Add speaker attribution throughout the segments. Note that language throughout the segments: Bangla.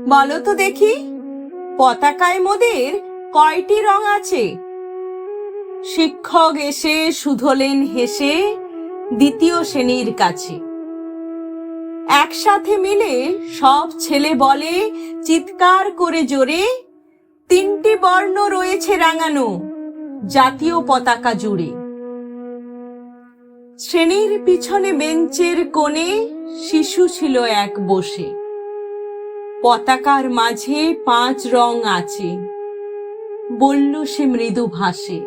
Speaker 1: বলো তো দেখি, পতাকায় মোদের কয়টি রং আছে? শিক্ষক এসে শুধলেন হেসে দ্বিতীয় শ্রেণীর কাছে। একসাথে মিলে সব ছেলে বলে চিৎকার করে জোরে, তিনটি বর্ণ রয়েছে রাঙানো জাতীয় পতাকা জুড়ে। শ্রেণীর পিছনে বেঞ্চের কোণে শিশু ছিল এক বসে। পতাকার মাঝে 5 রং আছে, বলল সে মৃদু ভাষে।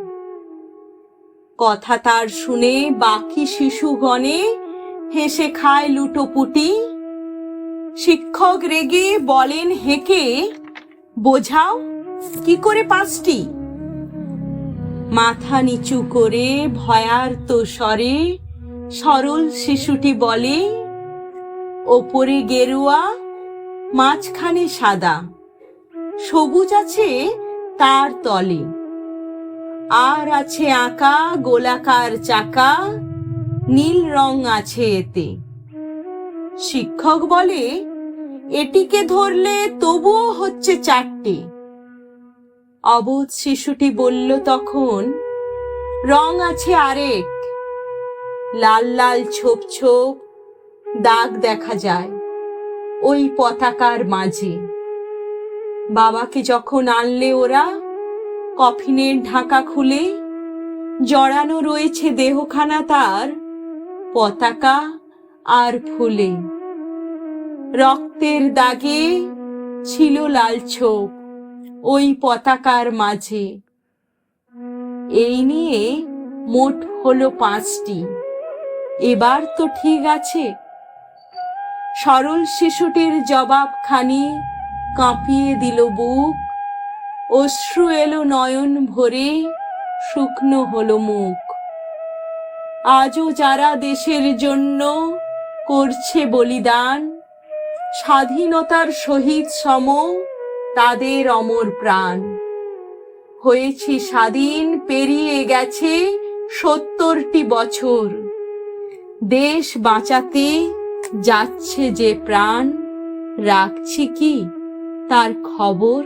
Speaker 1: কথা তার শুনে বাকি শিশুগণে হেসে খায় লুটোপুটি। শিক্ষক রেগে বলেন হেঁকে, বোঝাও কি করে 5টি? মাথা নিচু করে ভয়ার্ত স্বরে সরল শিশুটি বলে, ওপরে গেরুয়া, মাঝখানে সাদা, সবুজ আছে তার তলে, আর আছে আঁকা গোলাকার চাকা, নীল রং আছে এতে। শিক্ষক বলে, এটিকে ধরলে তবুও হচ্ছে 4টে। অবোধ শিশুটি বলল তখন, রং আছে আরেক, লাল লাল ছোপ ছোপ দাগ দেখা যায় ওই পতাকার মাঝে। বাবাকে যখন আনলে ওরা, কফিনের ঢাকা খুলে জড়ানো রয়েছে দেহখানা তার পতাকা আর ফুলে। রক্তের দাগে ছিল লাল ছোপ ওই পতাকার মাঝে। এই নিয়ে মোট হলো 5টি। এবার তো ঠিক আছে? সরল শিশুটির জবাবখানি কাঁপিয়ে দিল বুক। অশ্রু এলো নয়ন ভরে, শুকনো হলো মুখ। আজও যারা দেশের জন্য করছে বলিদান, স্বাধীনতার শহীদ সম তাদের অমর প্রাণ। হয়েছি স্বাধীন, পেরিয়ে গেছে 70টি বছর। দেশ বাঁচাতে যাচ্ছে যে প্রাণ, রাখছি কি তার খবর?